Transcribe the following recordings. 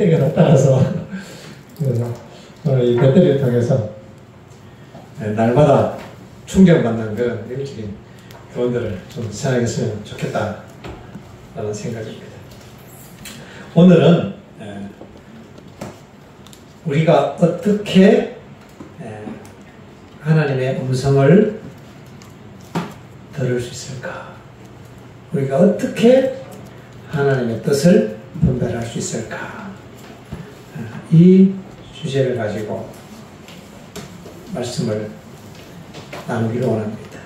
배터리가 다 따라서 그래서 오늘 이 배터리를 통해서 날마다 충전받는 그런 영적인 교훈들을 좀 생각했으면 좋겠다라는 생각입니다. 오늘은 우리가 어떻게 하나님의 음성을 들을 수 있을까? 우리가 어떻게 하나님의 뜻을 분별할 수 있을까? 이 주제를 가지고 말씀을 나누기를 원합니다.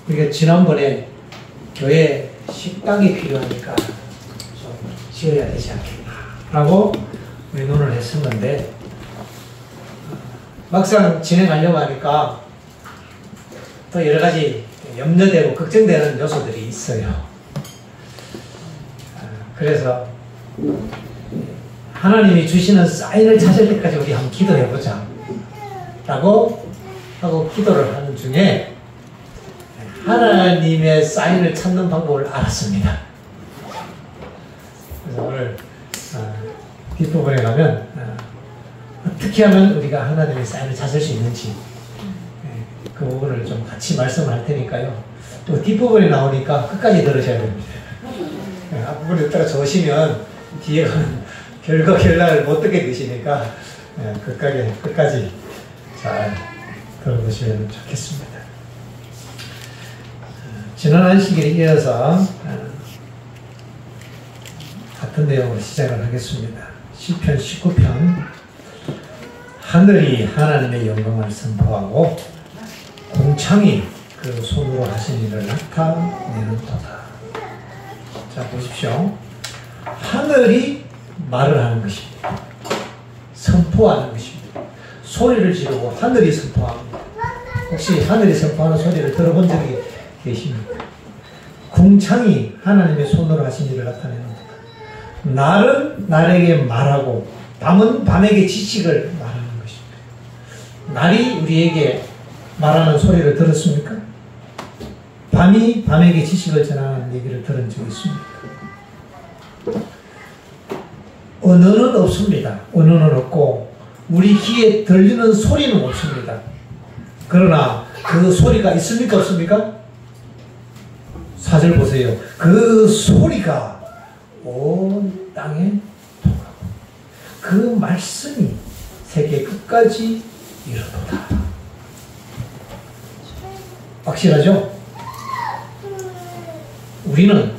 우리가 지난번에 교회 식당이 필요하니까 좀 지어야 되지 않겠나 라고 의논을 했었는데 막상 진행하려고 하니까 또 여러 가지 염려되고 걱정되는 요소들이 있어요. 그래서 하나님이 주시는 사인을 찾을 때까지 우리 한번 기도해보자 라고 하고 기도를 하는 중에 하나님의 사인을 찾는 방법을 알았습니다. 그래서 오늘 뒷부분에 가면 어떻게 하면 우리가 하나님의 사인을 찾을 수 있는지 그 부분을 좀 같이 말씀을 할 테니까요. 또 뒷부분에 나오니까 끝까지 들으셔야 됩니다. 앞부분에 듣다가 좋으시면 뒤에 가면 결과 결과를 못 듣게 되시니까 끝까지 잘 들어보시면 좋겠습니다. 지난 안식일에 이어서 같은 내용으로 시작을 하겠습니다. 시편 19편 하늘이 하나님의 영광을 선포하고 공창이 그 손으로 하신 일을 나타내는도다. 자 보십시오. 하늘이 말을 하는 것입니다. 선포하는 것입니다. 소리를 지르고 하늘이 선포합니다. 혹시 하늘이 선포하는 소리를 들어본 적이 계십니까? 궁창이 하나님의 손으로 하신 일을 나타내는도다. 날은 날에게 말하고 밤은 밤에게 지식을 말하는 것입니다. 날이 우리에게 말하는 소리를 들었습니까? 밤이 밤에게 지식을 전하는 얘기를 들은 적이 있습니까? 언어는 없습니다. 언어는 없고 우리 귀에 들리는 소리는 없습니다. 그러나 그 소리가 있습니까? 없습니까? 4절 보세요. 그 소리가 온 땅에 통하고 그 말씀이 세계 끝까지 이르도다. 확실하죠? 우리는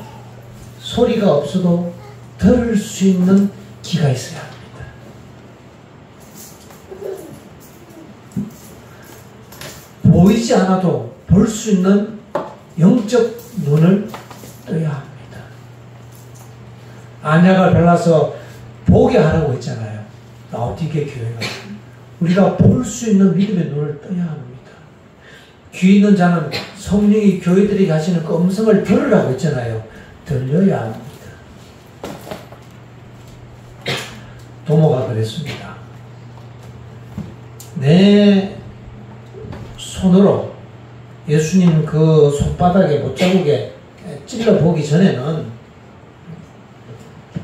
소리가 없어도 들을 수 있는 귀가 있어야 합니다. 보이지 않아도 볼 수 있는 영적 눈을 떠야 합니다. 안약을 발라서 보게 하라고 했잖아요. 라오디게 교회가. 우리가 볼 수 있는 믿음의 눈을 떠야 합니다. 귀 있는 자는 성령이 교회들에게 하시는 그 음성을 들으라고 했잖아요. 들려야 합니다. 도모가 그랬습니다. 내 손으로 예수님 그 손바닥에 못자국에 찔러보기 전에는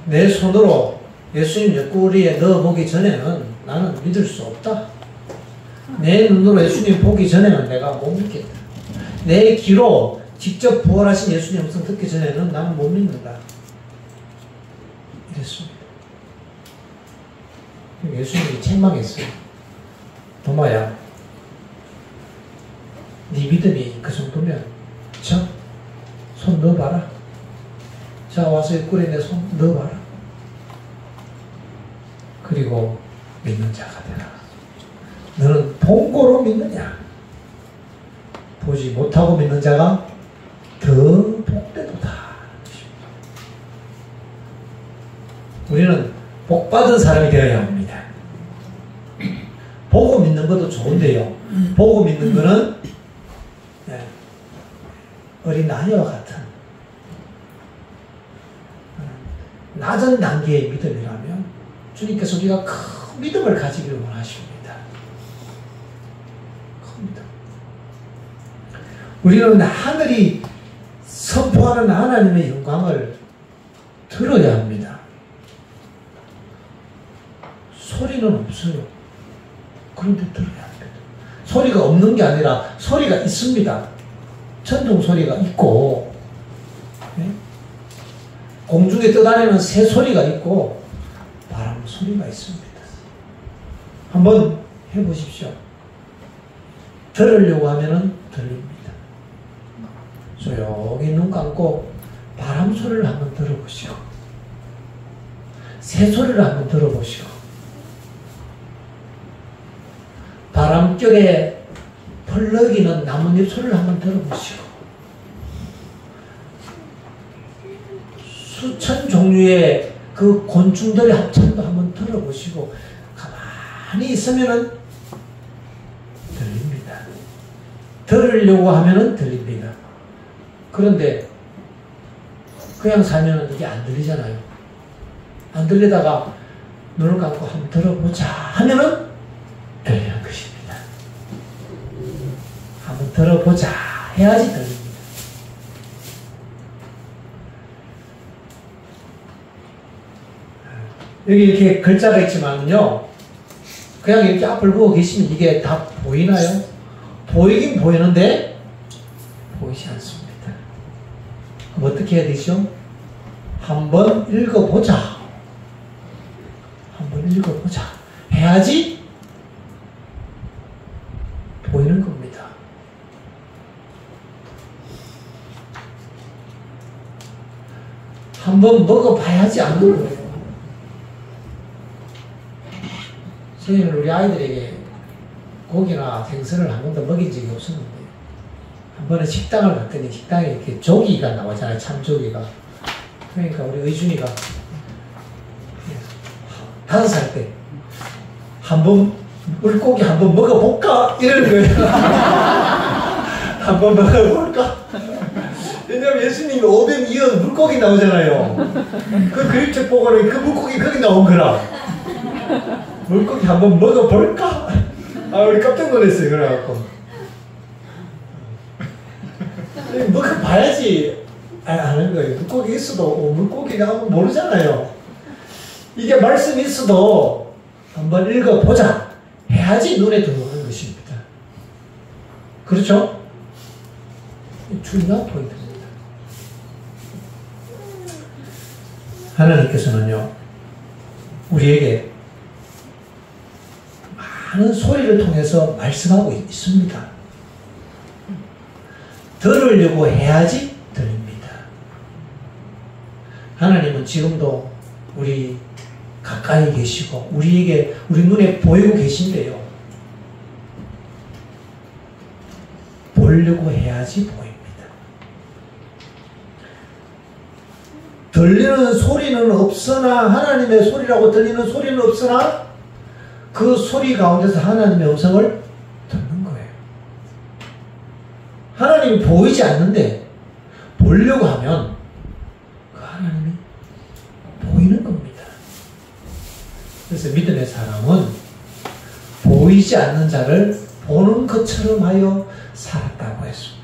내 손으로 예수님 옆구리에 넣어보기 전에는 나는 믿을 수 없다. 내 눈으로 예수님 보기 전에는 내가 못 믿겠다. 내 귀로 직접 부활하신 예수님 음성 듣기 전에는 나는 못 믿는다. 이랬습니다. 예수님이 책망했어요. 도마야, 네 믿음이 그 정도면 자, 손 넣어봐라. 자, 와서 옆구리에 내 손 넣어봐라. 그리고 믿는 자가 되라. 너는 본고로 믿느냐? 보지 못하고 믿는 자가 더 복되도다. 우리는 복받은 사람이 되어야 합니다. 보고 믿는 것도 좋은데요. 보고 믿는 것은 어린 아이와 같은 낮은 단계의 믿음이라면 주님께서 우리가 큰 믿음을 가지기를 원하십니다. 큰 믿음. 우리는 하늘이 선포하는 하나님의 영광을 들어야 합니다. 소리는 없어요. 그런데 들어야 합니다. 소리가 없는 게 아니라 소리가 있습니다. 천둥 소리가 있고, 네? 공중에 떠다니는 새 소리가 있고, 바람 소리가 있습니다. 한번 해보십시오. 들으려고 하면은 들립니다. 조용히 눈 감고 바람 소리를 한번 들어보시고, 새 소리를 한번 들어보시고, 바람결에 펄럭이는 나뭇잎 소리를 한번 들어보시고, 수천 종류의 그 곤충들의 합창도 한번 들어보시고, 가만히 있으면은 들립니다. 들으려고 하면은 들립니다. 그런데 그냥 살면은 이게 안 들리잖아요. 안 들리다가 눈을 감고 한번 들어보자 하면은 들리는 것입니다. 한번 들어보자 해야지 들립니다. 여기 이렇게 글자가 있지만요, 그냥 이렇게 앞을 보고 계시면 이게 다 보이나요? 보이긴 보이는데 보이지 않습니다. 그럼 어떻게 해야 되죠? 한번 읽어보자. 한번 읽어보자 해야지 보이는 겁니다. 한번 먹어봐야지 아는 거예요. 저희는 우리 아이들에게 고기나 생선을 한 번도 먹인 적이 없었는데, 한 번에 식당을 갔더니 식당에 이렇게 조기가 나오잖아요. 참조기가. 그러니까 우리 의준이가 5살 때 한번 물고기 한번 먹어볼까? 이러는 거예요. 한번 먹어볼까? 왜냐면 예수님이 오병 이어 물고기 나오잖아요. 그 그림책 보고는 그 물고기 거기 나온 거라. 물고기 한번 먹어볼까? 아, 우리 깜짝 놀랐어요. 그래갖고. 먹어봐야지 아는 거예요. 물고기 있어도 물고기가 한번 모르잖아요. 이게 말씀이 있어도 한번 읽어보자 해야지 눈에 들어오는 것입니다. 그렇죠? 중요한 포인트입니다. 하나님께서는요, 우리에게 많은 소리를 통해서 말씀하고 있습니다. 들으려고 해야지 들립니다. 하나님은 지금도 우리 가까이 계시고 우리에게 우리 눈에 보이고 계신데요, 보려고 해야지 보입니다. 들리는 소리는 없으나, 하나님의 소리라고 들리는 소리는 없으나 그 소리 가운데서 하나님의 음성을 듣는 거예요. 하나님이 보이지 않는데 보려고 하면 그 하나님이 보이는 겁니다. 그래서 믿음의 사람은 보이지 않는 자를 보는 것처럼 하여 살았다고 했습니다.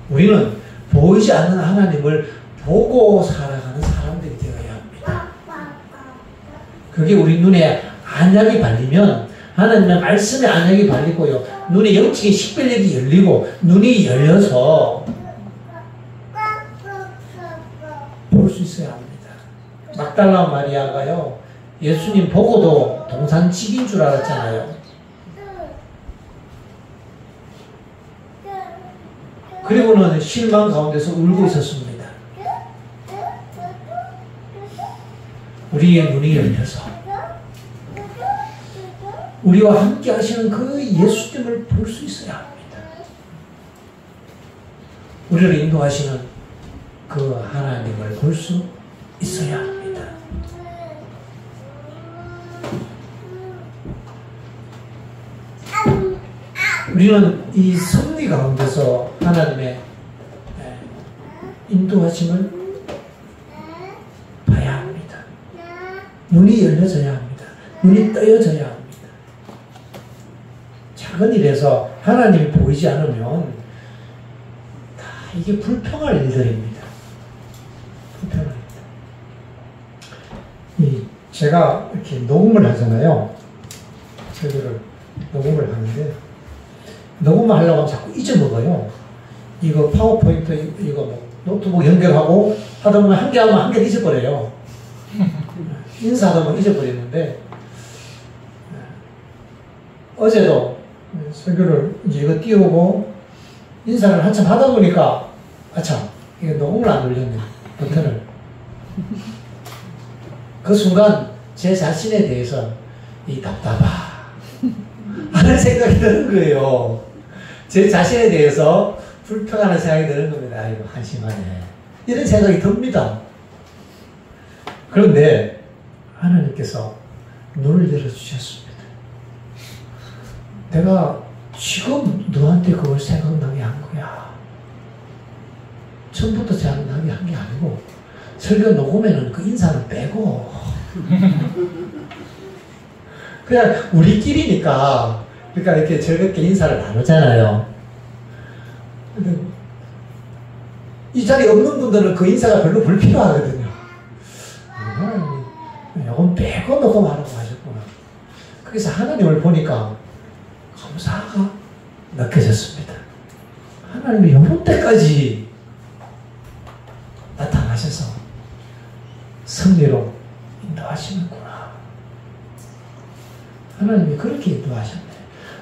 우리는 보이지 않는 하나님을 보고 살아가는 사람들이 되어야 합니다. 그게 우리 눈에 안약이 발리면 하나님의 말씀에 안약이 발리고요, 눈에 영적인 식별력이 열리고 눈이 열려서 볼 수 있어야 합니다. 막달라 마리아가요, 예수님 보고도 동산직인 줄 알았잖아요. 그리고는 실망 가운데서 울고 있었습니다. 우리의 눈이 열려서 우리와 함께 하시는 그 예수님을 볼 수 있어야 합니다. 우리를 인도하시는 그 하나님을 볼 수 있어야 합니다. 우리는 이 섭리 가운데서 하나님의 인도하심을 봐야 합니다. 눈이 열려져야 합니다. 눈이 떠여져야 합니다. 작은 일에서 하나님이 보이지 않으면 다 이게 불평할 일들입니다. 불평할 일. 제가 이렇게 녹음을 하잖아요. 저희를 녹음을 하는데, 녹음을 하려고 하면 자꾸 잊어먹어요. 이거 파워포인트, 이거 뭐 노트북 연결하고 하다 보면 한 개 하면 한 개 잊어버려요. 인사하다 보면 잊어버리는데, 어제도 설교를 이제 이거 띄우고 인사를 한참 하다 보니까, 아참, 이게 녹음을 안 눌렸네, 버튼을. 그 순간 제 자신에 대해서 이 답답하 하는 생각이 드는 거예요. 제 자신에 대해서 불편한 생각이 드는 겁니다. 아이고, 한심하네. 이런 생각이 듭니다. 그런데 하나님께서 눈을 열어주셨습니다. 내가 지금 너한테 그걸 생각나게 한 거야. 처음부터 생각나게 한 게 아니고, 설교 녹음에는 그 인사는 빼고, 그냥 우리끼리니까, 그러니까 이렇게 즐겁게 인사를 나누잖아요. 근데 이 자리에 없는 분들은 그 인사가 별로 불필요하거든요. 이건 빼고 녹음하라고 하셨구나. 그래서 하나님을 보니까 감사가 느껴졌습니다. 하나님이 이런 때까지 나타나셔서 승리로 인도하시는구나. 하나님이 그렇게 인도하셨네.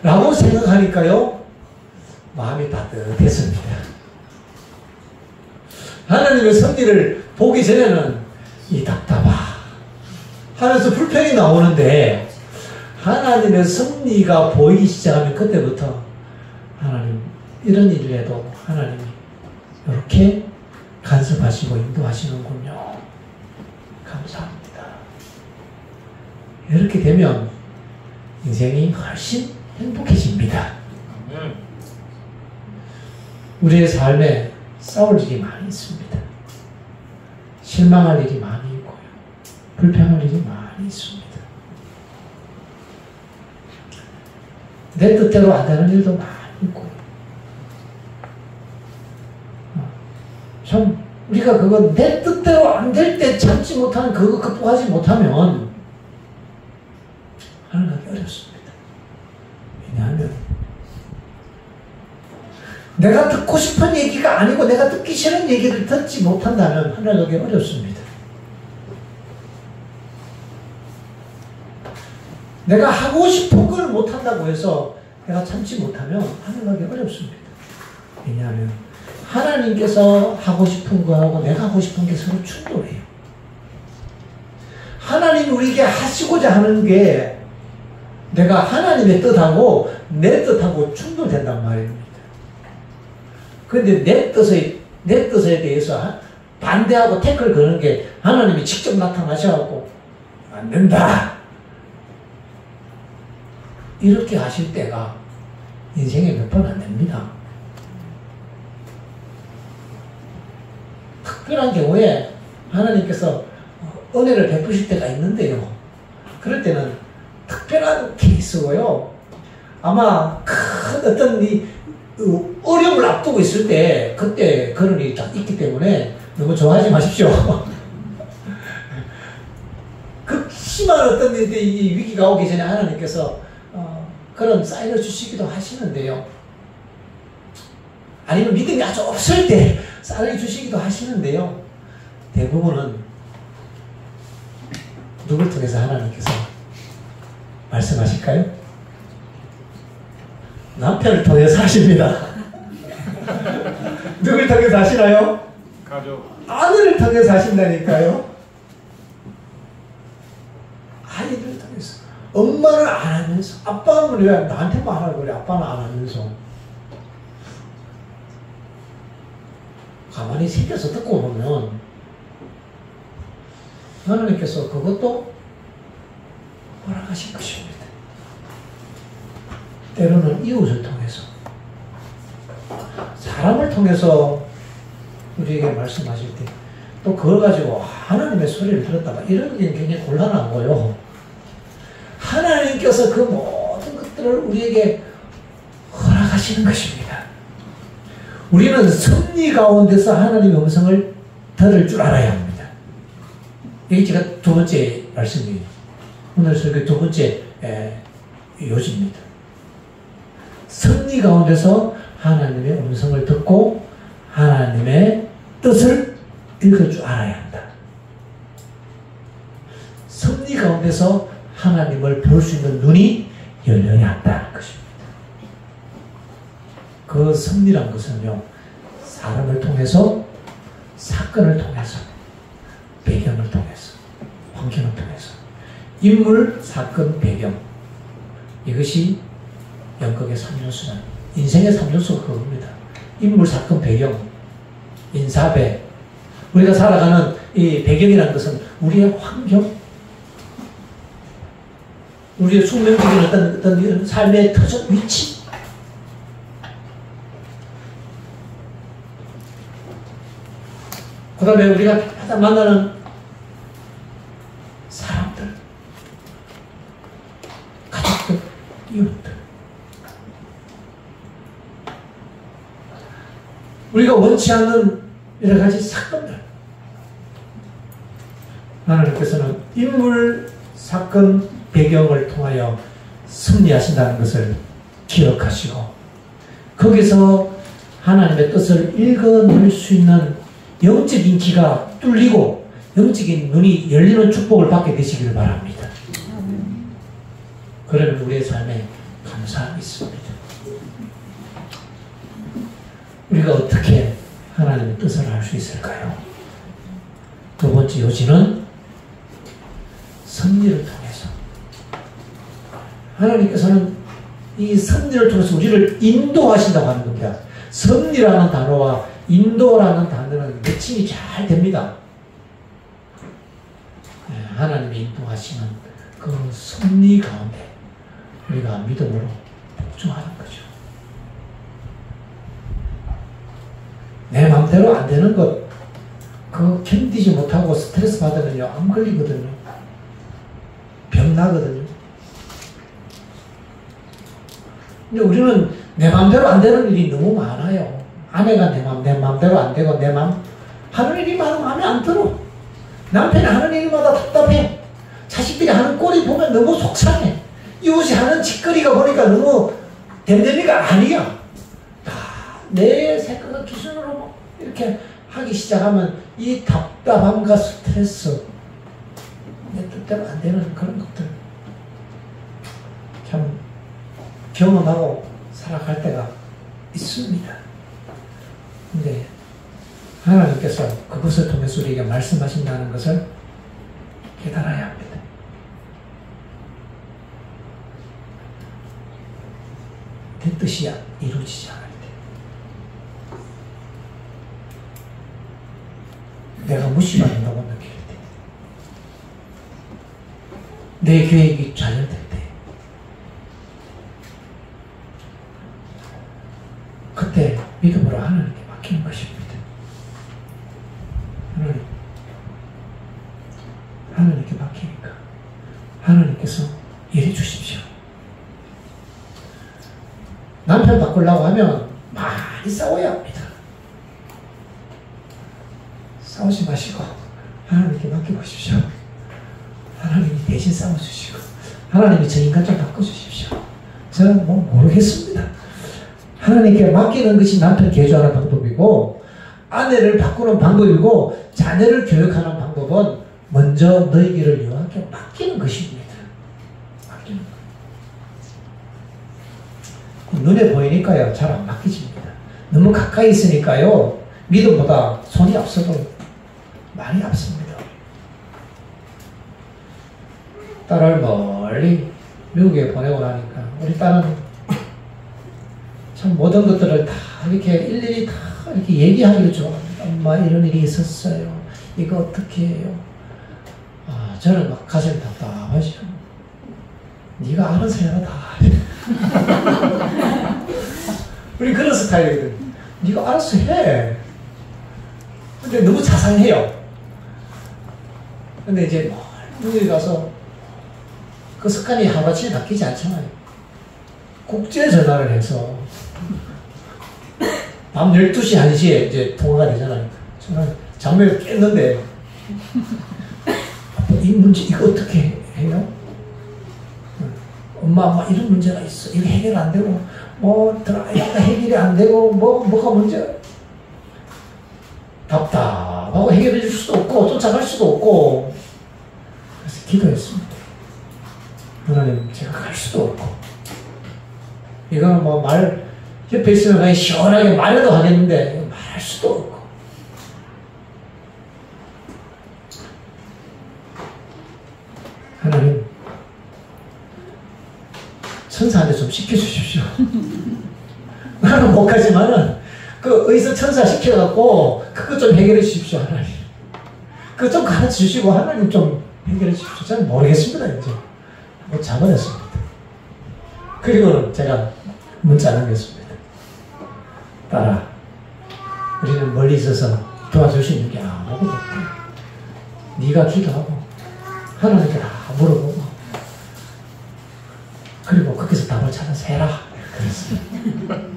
라고 생각하니까요, 마음이 따뜻했습니다. 하나님의 승리를 보기 전에는 이 답답하 하면서 불평이 나오는데, 하나님의 승리가 보이기 시작하면 그때부터 하나님 이런 일을 해도 하나님이 이렇게 간섭하시고 인도하시는군요. 감사합니다. 이렇게 되면 인생이 훨씬 행복해집니다. 우리의 삶에 싸울 일이 많이 있습니다. 실망할 일이 많이 있고요. 불평할 일이 많이 있습니다. 내 뜻대로 안 되는 일도 많이 있고, 참 우리가 그거 내 뜻대로 안 될 때 참지 못하는 그거 극복하지 못하면 하나님하기 어렵습니다. 왜냐하면 내가 듣고 싶은 얘기가 아니고 내가 듣기 싫은 얘기를 듣지 못한다면 하나님하기 어렵습니다. 내가 하고 싶은 걸 못한다고 해서 내가 참지 못하면 하나님하기 어렵습니다. 왜냐하면 하나님께서 하고 싶은 거하고 내가 하고 싶은 게 서로 충돌해요. 하나님이 우리에게 하시고자 하는 게 내가 하나님의 뜻하고 내 뜻하고 충돌된단 말입니다. 그런데 내 뜻에 대해서 반대하고 태클 거는 게 하나님이 직접 나타나셔갖고 안 된다, 이렇게 하실 때가 인생에 몇 번 안 됩니다. 특별한 경우에 하나님께서 은혜를 베푸실 때가 있는데요. 그럴 때는 특별한 케이스고요. 아마 큰 어떤 어려움을 앞두고 있을 때 그때 그런 일이 딱 있기 때문에 너무 좋아하지 마십시오. 극심한 어떤 이 위기가 오기 전에 하나님께서 그런 사인을 주시기도 하시는데요. 아니면 믿음이 아주 없을 때 사인을 주시기도 하시는데요. 대부분은 누굴 통해서 하나님께서 말씀하실까요? 남편을 통해서 하십니다. 누굴 통해서 하시나요? 가족. 아내를 통해서 하신다니까요. 아이들을 통해서. 엄마는 안 하면서, 아빠는 왜 나한테만 하라고 그래? 아빠는 안 하면서. 가만히 새겨서 듣고 보면 하나님께서 그것도 허락하신 것입니다. 때로는 이웃을 통해서, 사람을 통해서 우리에게 말씀하실 때 또 그걸 가지고 하나님의 소리를 들었다가 이런 게 굉장히 곤란하고요. 하나님께서 그 모든 것들을 우리에게 허락하시는 것입니다. 우리는 섭리 가운데서 하나님의 음성을 들을 줄 알아야 합니다. 이게 제가 두 번째 말씀이에요. 오늘 설교 두 번째 요지입니다. 섭리 가운데서 하나님의 음성을 듣고 하나님의 뜻을 읽을 줄 알아야 한다. 섭리 가운데서 하나님을 볼 수 있는 눈이 열려야 한다는 것입니다. 그 섭리란 것은요, 사람을 통해서, 사건을 통해서, 배경을 통해서, 환경을 통해서, 인물, 사건, 배경, 이것이 연극의 3요소는, 인생의 3요소가 그겁니다. 인물, 사건, 배경, 인사배. 우리가 살아가는 이 배경이라는 것은 우리의 환경, 우리의 숙명적인 어떤 이런 삶의 터전 위치. 그 다음에 우리가 가장 만나는 사람들, 가족들, 이웃들. 우리가 원치 않는 여러 가지 사건들. 하나님께서는 인물, 사건, 배경을 통하여 섭리하신다는 것을 기억하시고 거기서 하나님의 뜻을 읽어낼 수 있는 영적인 귀가 뚫리고 영적인 눈이 열리는 축복을 받게 되시기를 바랍니다. 그러면 우리의 삶에 감사함이 있습니다. 우리가 어떻게 하나님의 뜻을 알 수 있을까요? 두 번째 요지는 섭리를 통해서 하나님께서는 이 섭리를 통해서 우리를 인도하신다고 하는 겁니다. 섭리라는 단어와 인도라는 단어는 매칭이 잘 됩니다. 하나님이 인도하시는 그 섭리 가운데 우리가 믿음으로 복종하는 거죠. 내 마음대로 안 되는 것, 그거 견디지 못하고 스트레스 받으면요, 암 걸리거든요. 병 나거든요. 근데 우리는 내 마음대로 안 되는 일이 너무 많아요. 아내가 내 마음대로 안 되고, 내 마음, 하는 일이 많으면 마음에 안 들어. 남편이 하는 일마다 답답해. 자식들이 하는 꼴이 보면 너무 속상해. 이웃이 하는 짓거리가 보니까 너무 댐댐이가 아니야. 내 생각을 기준으로 이렇게 하기 시작하면 이 답답함과 스트레스, 내 뜻대로 안 되는 그런 것들 참 경험하고 살아갈 때가 있습니다. 근데 하나님께서 그것을 통해서 우리에게 말씀하신다는 것을 깨달아야 합니다. 내 뜻이 이루어지지 않을 때, 내가 무시받는다고 느낄 때, 내 계획이 좌절될 때, 그때 믿음으로 하나님께 맡기는 것입니다. 하나님께 맡기니까 하나님께서 일해 주십시오. 남편 바꾸려고 하면 많이 싸워야 합니다. 싸우지 마시고 하나님께 맡겨보십시오. 하나님이 대신 싸워주시고 하나님이 저 인간 좀 바꿔주십시오. 저는 뭐 모르겠습니다. 하나님께 맡기는 것이 남편 개조하는 방법이고 아내를 바꾸는 방법이고 자녀를 교육하는 방법은 먼저 너희에게 여호와께 맡기는 것입니다. 맡기는 거. 눈에 보이니까요 잘 안 맡기집니다. 너무 가까이 있으니까요 믿음보다 손이 앞서도 많이 앞섭니다. 딸을 멀리 미국에 보내고 나니까 우리 딸은 참 모든 것들을 다 이렇게 일일이 다 이렇게 얘기하기를 좋아합니다. 엄마 이런 일이 있었어요. 이거 어떻게 해요? 아, 저는 막 가슴이 답답하죠. 네가 알아서 해라 다. 우리 그런 스타일이거든. 네가 알아서 해. 근데 너무 자상해요. 근데 이제 미국에 가서 그 습관이 하루아침에 바뀌지 않잖아요. 국제 전화를 해서 밤 12시, 1시에 이제 통화가 되잖아요. 저는 장면을 깼는데 이 문제 이거 어떻게 해요? 엄마 이런 문제가 있어. 이거 해결 안 되고 해결이 안 되고 뭐가 문제? 답답하고 해결해 줄 수도 없고 쫓아갈 수도 없고 그래서 기도했습니다. 하나님 제가 갈 수도 없고 이거는 말 옆에 있으면 그냥 시원하게 말해도 하겠는데 말할 수도 없고 하나님 천사한테 좀 시켜주십시오. 나는 못 가지만은 그 의사 천사 시켜갖고 그거 좀 해결해 주십시오. 하나님 그거 좀 가르쳐 주시고 하나님 좀 해결해 주십시오. 저는 모르겠습니다. 이제 못 잡아냈습니다. 그리고는 제가 문자 남겼습니다. 딸아 우리는 멀리 있어서 도와줄 수 있는 게 아무것도 없다. 네가 기도하고 하나님께 다 물어보고 그리고 거기서 답을 찾아서 해라. 그랬습니다.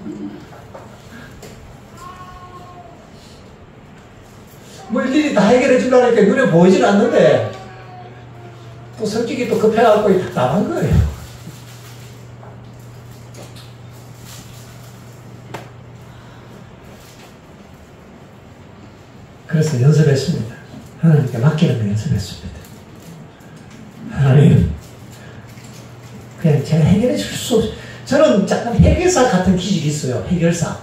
뭐 일일이 다 해결해 주려니까 눈에 보이질 않는데 또 성격이 또 급해갖고 답답한 거예요. 그래서 연습했습니다. 하나님께 맡기는 거 연습했습니다. 하나님 그냥 제가 해결해 줄 수 없어요. 저는 약간 해결사 같은 기질이 있어요. 해결사.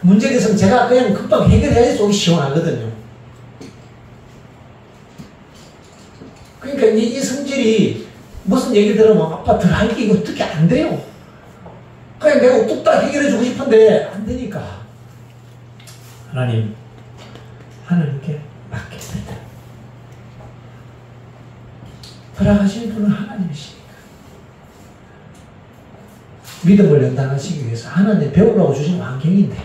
문제가 있으면 제가 그냥 금방 해결해야지 속이 시원하거든요. 그러니까 이 성질이 무슨 얘기 들으면 아빠 덜 할게 이거 어떻게 안 돼요. 그냥 내가 뚝딱 해결해 주고 싶은데 안 되니까 하나님께 맡깁니다. 돌아가신 분은 하나님이시니까 믿음을 연단하시기 위해서 하나님 배우라고 주신 환경인데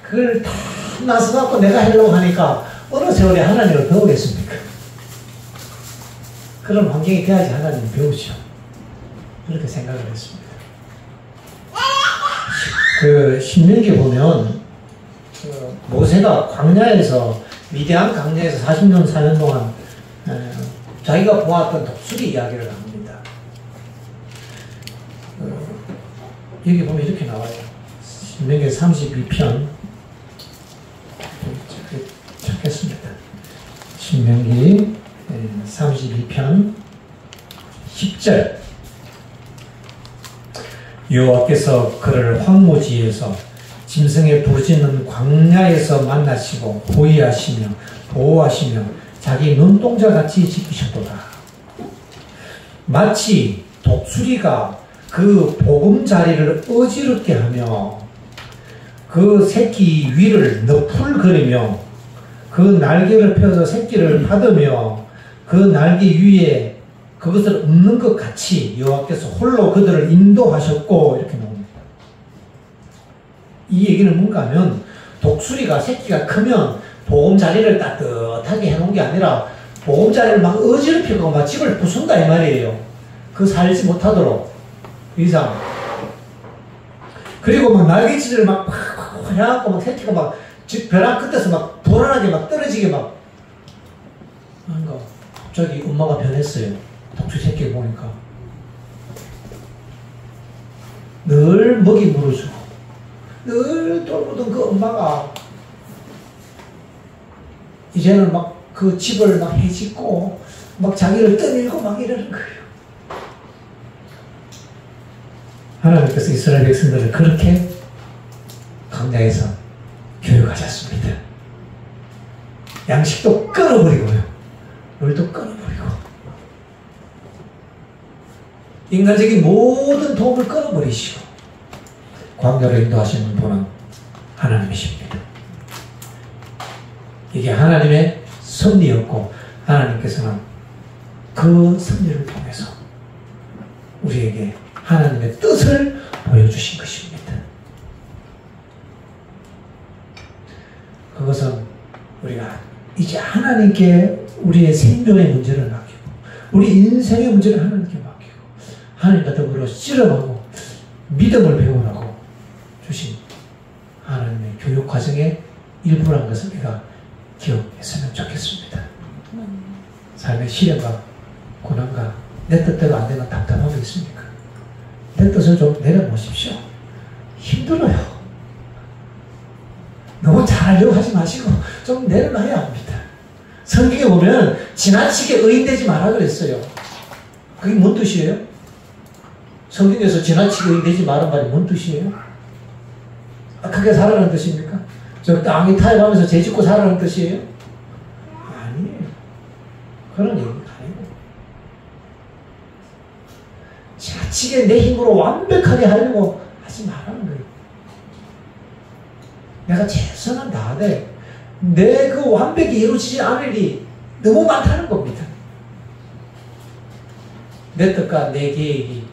그걸 다 나서갖고 내가 하려고 하니까 어느 세월에 하나님을 배우겠습니까? 그런 환경이 돼야지 하나님 배우죠. 그렇게 생각을 했습니다. 그 신명기 보면 모세가 광야에서 미디안 광야에서 40년 4년 동안 자기가 보았던 독수리 이야기를 합니다. 여기 보면 이렇게 나와요. 신명기 32편 찾겠습니다. 신명기 32편 10절 여호와께서 그를 황무지에서 짐승의 부르짖는 광야에서 만나시고 호위하시며 보호하시며 자기 눈동자같이 지키셨도다. 마치 독수리가 그 보금자리를 어지럽게 하며 그 새끼 위를 너풀거리며 그 날개를 펴서 새끼를 받으며 그 날개 위에 그것을 읊는 것 같이 여호와께서 홀로 그들을 인도하셨고 이렇게 나옵니다. 이 얘기는 뭔가 하면 독수리가 새끼가 크면 보금자리를 따뜻하게 해놓은 게 아니라 보금자리를 막 어지럽히고 막 집을 부순다 이 말이에요. 그 살지 못하도록 이상. 그리고 막 날개짓을 막 팍팍 해갖고 막 새끼가 막 집 벼랑 끝에서 막 불안하게 막 떨어지게 막 뭔가 갑자기 엄마가 변했어요. 독수리 새끼 보니까 늘 먹이 물어주고 늘 돌보던 그 엄마가 이제는 막 그 집을 막 해짓고 막 자기를 떠밀고 막 이러는 거예요. 하나님께서 이스라엘 백성들을 그렇게 광야에서 교육하셨습니다. 양식도 끊어버리고요. 물도 끊어버리고 인간적인 모든 도움을 끊어버리시고 광야로 인도하시는 분은 하나님이십니다. 이게 하나님의 섭리였고 하나님께서는 그 섭리를 통해서 우리에게 하나님의 뜻을 보여주신 것입니다. 그것은 우리가 이제 하나님께 우리의 생존의 문제를 맡기고 우리 인생의 문제를 하나님께 맡기고 하나님과 더불어 씨름하고 믿음을 배우라고 주신 하나님의 교육 과정의 일부라는 것을 우리가 기억했으면 좋겠습니다. 삶의 시련과 고난과 내 뜻대로 안 되면 답답함이 있습니까? 내 뜻을 좀 내려놓으십시오. 힘들어요. 너무 잘하려고 하지 마시고 좀 내려놔야 합니다. 성경에 보면 지나치게 의인되지 마라 그랬어요. 그게 뭔 뜻이에요? 성경에서 지나치게 의인되지 말란 말이 뭔 뜻이에요? 악하게 살아라는 뜻입니까? 저 땅이 타협하면서 죄짓고 살아라는 뜻이에요? 아니에요. 그런 얘기가 아니고 지나치게 내 힘으로 완벽하게 하려고 하지 말라는 거예요. 내가 최선을 다하되 내 그 완벽히 이루어지지 않을 일이 너무 많다는 겁니다. 내 뜻과 내 계획이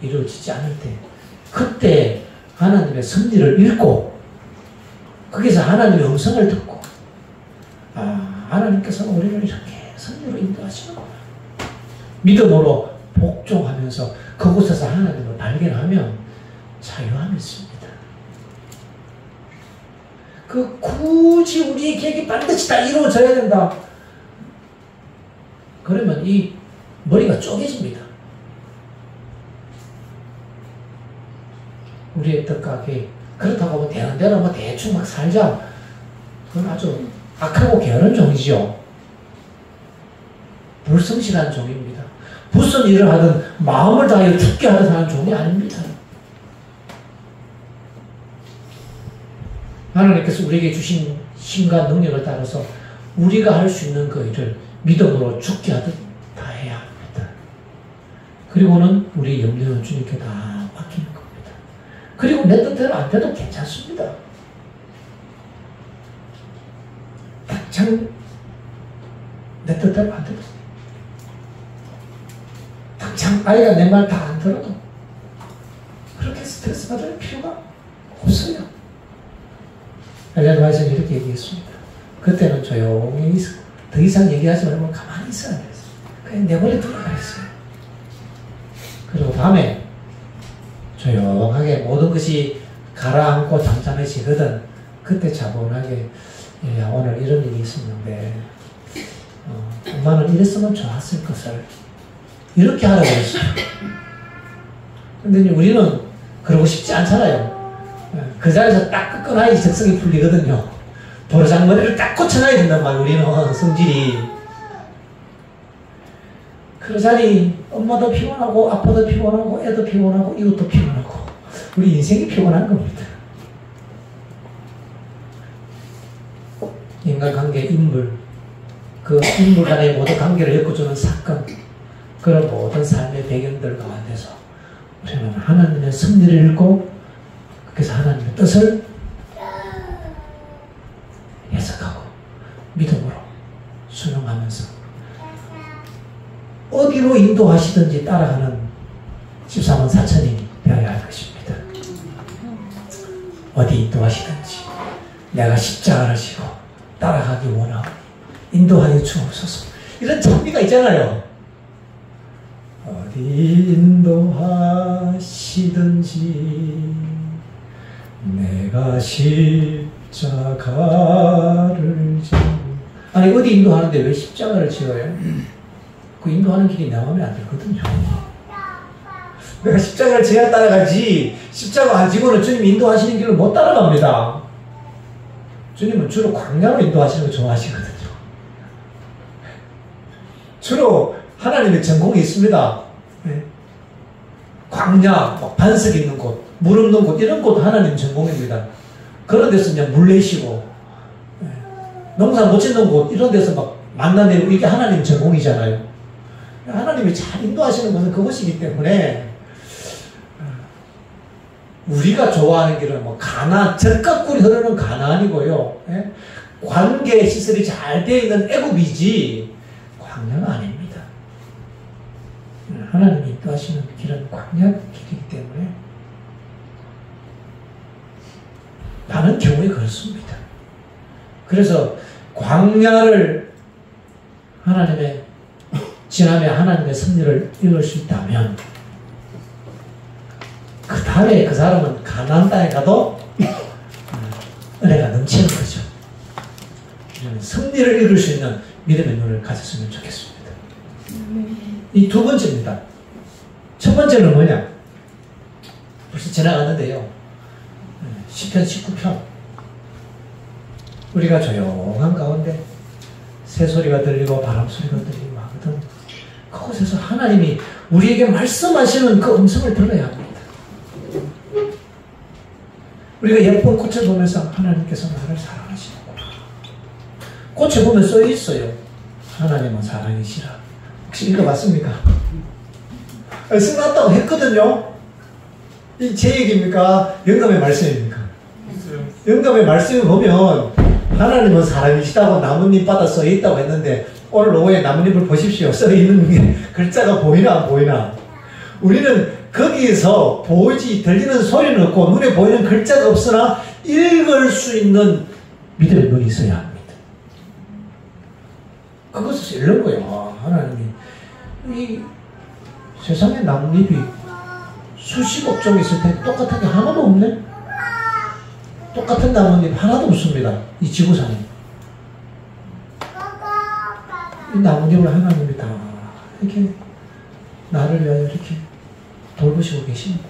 이루어지지 않을 때 그때 하나님의 섭리를 읽고 거기서 하나님의 음성을 듣고 하나님께서 우리를 이렇게 섭리로 인도하시는구나. 믿음으로 복종하면서 그곳에서 하나님을 발견하면 자유함이 있습니다. 굳이 우리의 계획이 반드시 다 이루어져야 된다. 그러면 이 머리가 쪼개집니다. 우리의 뜻과 계획. 그렇다고 뭐 되는 대로 뭐 대충 막 살자. 그건 아주 악하고 게으른 종이죠. 불성실한 종입니다. 무슨 일을 하든 마음을 다하여 죽게 하듯 하는 종이 아닙니다. 하나님께서 우리에게 주신 힘과 능력을 따라서 우리가 할 수 있는 그 일을 믿음으로 죽게 하듯 다 해야 합니다. 그리고는 우리 염려는 주님께 다 맡기는 겁니다. 그리고 내 뜻대로 안 돼도 괜찮습니다. 당장 내 뜻대로 안 돼도 당장 아이가 내 말 다 안 들어도 그렇게 스트레스 받을 필요가 없어요. 엘렌 화이트는 이렇게 얘기했습니다. 그때는 조용히 있어. 더 이상 얘기하지 말고 가만히 있어야 됐어요. 그냥 내 머리에 들어가 있어요. 그리고 밤에 조용하게 모든 것이 가라앉고 잠잠해지거든. 그때 차분하게 야, 오늘 이런 일이 있었는데 엄마는 이랬으면 좋았을 것을 이렇게 하라고 했어요. 근데 우리는 그러고 싶지 않잖아요. 그 자리에서 딱 끄끈하게 적성이 풀리거든요. 도로장머리를 딱 꽂혀놔야 된단 말이에요. 우리는 성질이. 그러자니 엄마도 피곤하고 아빠도 피곤하고 애도 피곤하고 이웃도 피곤하고 우리 인생이 피곤한 겁니다. 인간관계, 인물, 그 인물 간의 모든 관계를 엮어주는 사건, 그런 모든 삶의 배경들 가운데서 우리는 하나님의 섭리를 읽고 그래서 하나님의 뜻을 해석하고 믿음으로 순응하면서 어디로 인도하시든지 따라가는 13원 사천이 되어야 할 것입니다. 어디 인도하시든지 내가 십자가를 지고 따라가기 원하고 인도하여 주옵소서. 이런 장비가 있잖아요. 어디 인도하시든지 내가 십자가를 지고. 아니 어디 인도하는데 왜 십자가를 지어요? 그 인도하는 길이 내 마음에 안 들거든요. 내가 십자가를 지어야 따라가지 십자가 안 지고는 주님 인도하시는 길을 못 따라갑니다. 주님은 주로 광야로 인도하시는 거 좋아하시거든요. 주로 하나님의 전공이 있습니다. 네. 광야, 반석 있는 곳, 물 없는 곳, 이런 곳 하나님 전공입니다. 그런 데서 그냥 물 내시고, 네. 농사 못 짓는 곳, 이런 데서 막 만나내고, 이게 하나님 전공이잖아요. 하나님이 잘 인도하시는 것은 그것이기 때문에, 우리가 좋아하는 길은 뭐 가나안, 젖과 꿀이 흐르는 가나안이고요. 예? 관계 시설이 잘 되어 있는 애굽이지 광야가 아닙니다. 하나님이 인도하시는 길은 광야 길이기 때문에 많은 경우에 그렇습니다. 그래서 광야를 하나님의 지나며 하나님의 섭리를 이룰 수 있다면 그 다음에 그 사람은 가나안 땅에 가도 은혜가 넘치는 거죠. 섭리를 이룰 수 있는 믿음의 눈을 가졌으면 좋겠습니다. 이 두 번째입니다. 첫 번째는 뭐냐? 벌써 지나갔는데요. 시편 19편. 우리가 조용한 가운데 새소리가 들리고 바람소리가 들리고 하거든. 그곳에서 하나님이 우리에게 말씀하시는 그 음성을 들어야 합니다. 우리가 예쁜 꽃을 보면서 하나님께서 나를 사랑하시는구나. 꽃에 보면 써 있어요. 하나님은 사랑이시라. 혹시 읽어봤습니까? 써놨다고 했거든요. 이 제 얘기입니까? 영감의 말씀입니까? 영감의 말씀을 보면 하나님은 사랑이시다고 나뭇잎 바다 써 있다고 했는데 오늘 오후에 나뭇잎을 보십시오. 써 있는 게 글자가 보이나 안 보이나? 우리는 거기에서 보이지 들리는 소리는 없고 눈에 보이는 글자가 없으나 읽을 수 있는 믿음의 눈이 있어야 합니다. 그것에서 읽는 거예요. 하나님이 이 세상에 나뭇잎이 수십억 종 있을 텐데 똑같은 게 하나도 없네? 똑같은 나뭇잎 하나도 없습니다. 이 지구상에. 이 나뭇잎을 하나님이 다 이렇게 나를 위하여 이렇게 돌보시고 계시는 거예요.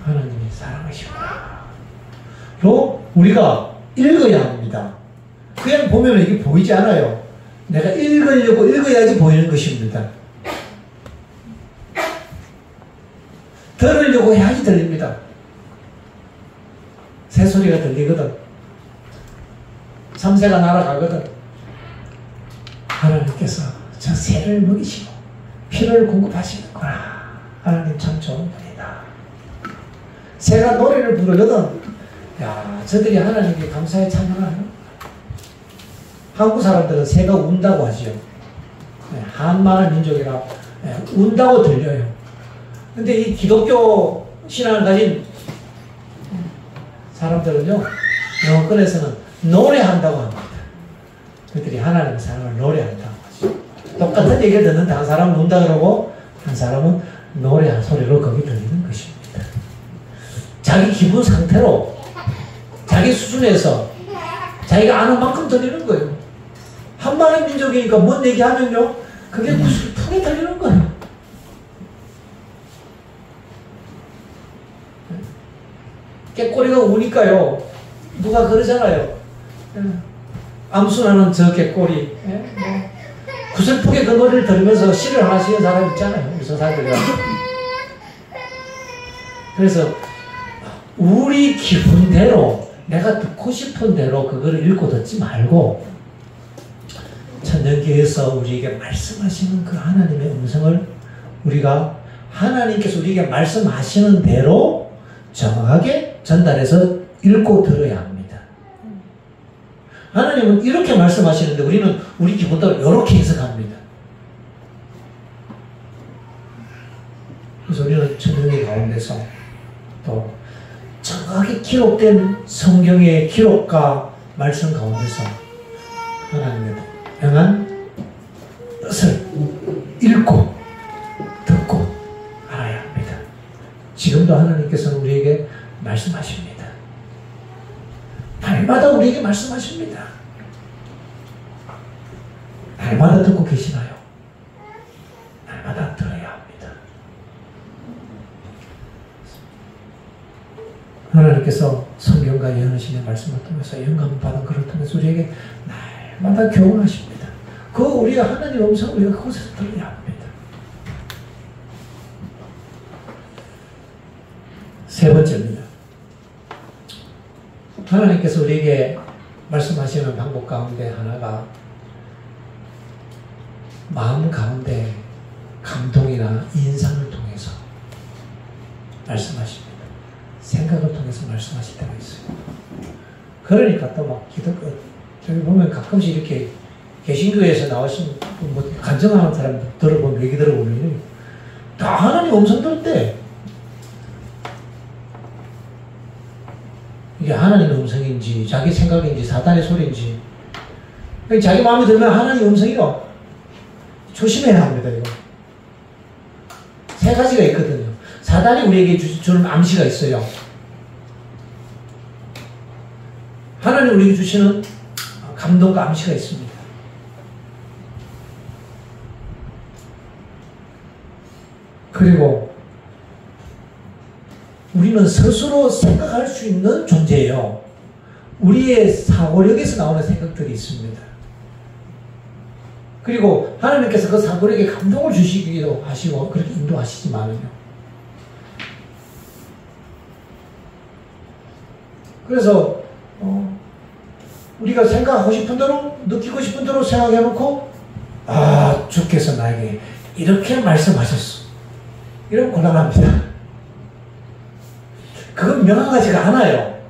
하나님이 사랑하시구나. 로 우리가 읽어야 합니다. 그냥 보면 이게 보이지 않아요. 내가 읽으려고 읽어야지 보이는 것입니다. 들으려고 해야지 들립니다. 새소리가 들리거든. 삼새가 날아가거든. 하나님께서 저 새를 먹이시고 피를 공급하시는구나. 하나님 참 좋은 분이다. 새가 노래를 부르거든. 야, 저들이 하나님께 감사에 찬양하는. 한국 사람들은 새가 운다고 하지요. 한마을 민족이라 운다고 들려요. 근데 이 기독교 신앙을 가진 사람들은요, 영어권에서는 노래한다고 합니다. 그들이 하나님의 사랑을 노래한다고 하죠. 똑같은 얘기를 듣는데 한 사람은 운다 그러고 한 사람은 노래한 소리로 거기 들리는 것입니다. 자기 기분 상태로 자기 수준에서 자기가 아는 만큼 들리는 거예요. 한마리 민족이니까 뭔 얘기하면요, 그게 구슬프게 들리는 거예요. 깨꼬리가 우니까요, 누가 그러잖아요. 암순하는 저 깨꼬리. 구슬프게 그 노래를 들으면서 시를 하나 쓰는 사람 있잖아요. 우리 서사들이. 그래서 우리 기분대로 내가 듣고 싶은 대로 그거를 읽고 듣지 말고 천년기에서 우리에게 말씀하시는 그 하나님의 음성을 우리가 하나님께서 우리에게 말씀하시는 대로 정확하게 전달해서 읽고 들어야 합니다. 하나님은 이렇게 말씀하시는데 우리는 우리 기분대로 이렇게 해석합니다. 그래서 우리는 천년기 가운데서 또 정확하게 기록된 성경의 기록과 말씀 가운데서 하나님의 명한 뜻을 읽고 듣고 알아야 합니다. 지금도 하나님께서는 우리에게 말씀하십니다. 날마다 우리에게 말씀하십니다. 날마다 듣고 계시나요? 날마다 들어야 합니다. 하나님께서 성경과 예언하시는 말씀을 통해서 영감 받은 그를 통해서 우리에게 날마다 교훈하십니다. 그 우리가 하나님의 음성을 우리가 그곳에서 들어야 합니다. 세 번째입니다. 하나님께서 우리에게 말씀하시는 방법 가운데 하나가 마음 가운데 감동이나 인상을 통해서 말씀하십니다. 생각을 통해서 말씀하실 때가 있어요. 그러니까 또 막 저기 보면 가끔씩 이렇게 개신교에서 나오신 뭐 간증하는 사람 들어보면 얘기 들어보면 다 하나님 음성 들었대. 이게 하나님의 음성인지 자기 생각인지 사단의 소리인지 자기 마음에 들면 하나님의 음성이요. 조심해야 합니다. 이거 세 가지가 있거든요. 사단이 우리에게 주는 암시가 있어요. 하나님 우리에게 주시는 감동과 암시가 있습니다. 그리고 우리는 스스로 생각할 수 있는 존재예요. 우리의 사고력에서 나오는 생각들이 있습니다. 그리고 하나님께서 그 사고력에 감동을 주시기도 하시고 그렇게 인도하시지만요. 그래서 우리가 생각하고 싶은 대로 느끼고 싶은 대로 생각해놓고 주께서 나에게 이렇게 말씀하셨어. 이러면 곤란합니다. 그건 명확하지가 않아요.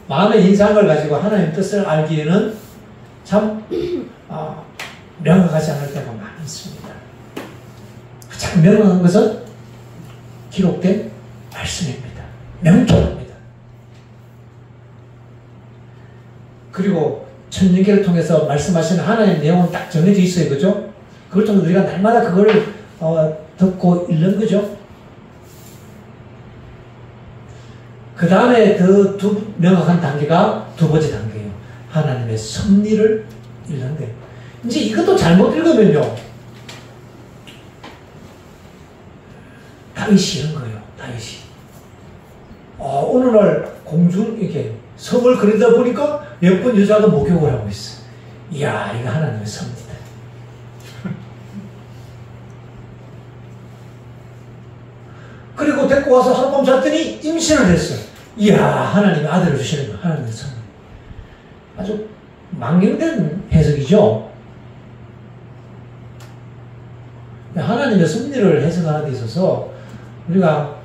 마음의 인상을 가지고 하나님 뜻을 알기에는 참 명확하지 않을 때가 많습니다. 가장 명확한 것은 기록된 말씀입니다. 명쾌합니다. 그리고 천년계를 통해서 말씀하시는 하나님의 내용은 딱 정해져 있어요. 그죠? 그걸 통해서 우리가 날마다 그걸 듣고 읽는 거죠. 그 다음에 더 명확한 단계가 두 번째 단계예요. 하나님의 섭리를 읽는 거예요. 이제 이것도 잘못 읽으면요. 다윗이 이런 거예요. 다윗이. 어느 날 이렇게 성을 그리다 보니까 예쁜 여자가 목욕을 하고 있어. 이야, 이거 하나님의 섭리다. 그리고 데리고 와서 하룻밤 잤더니 임신을 했어. 이야, 하나님의 아들을 주시는 거, 하나님의 섭리. 아주 망령된 해석이죠. 하나님의 섭리를 해석하는 데 있어서 우리가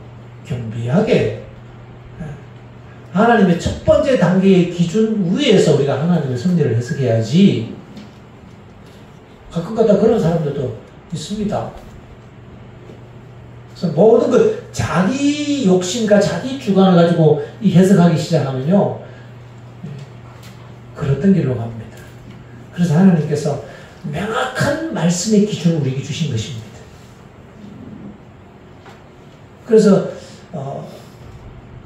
겸비하게 하나님의 첫 번째 단계의 기준 위에서 우리가 하나님의 섭리를 해석해야지. 가끔가다 그런 사람들도 있습니다. 그래서 모든 것 자기 욕심과 자기 주관을 가지고 이 해석하기 시작하면요, 그렇던 길로 갑니다. 그래서 하나님께서 명확한 말씀의 기준을 우리에게 주신 것입니다. 그래서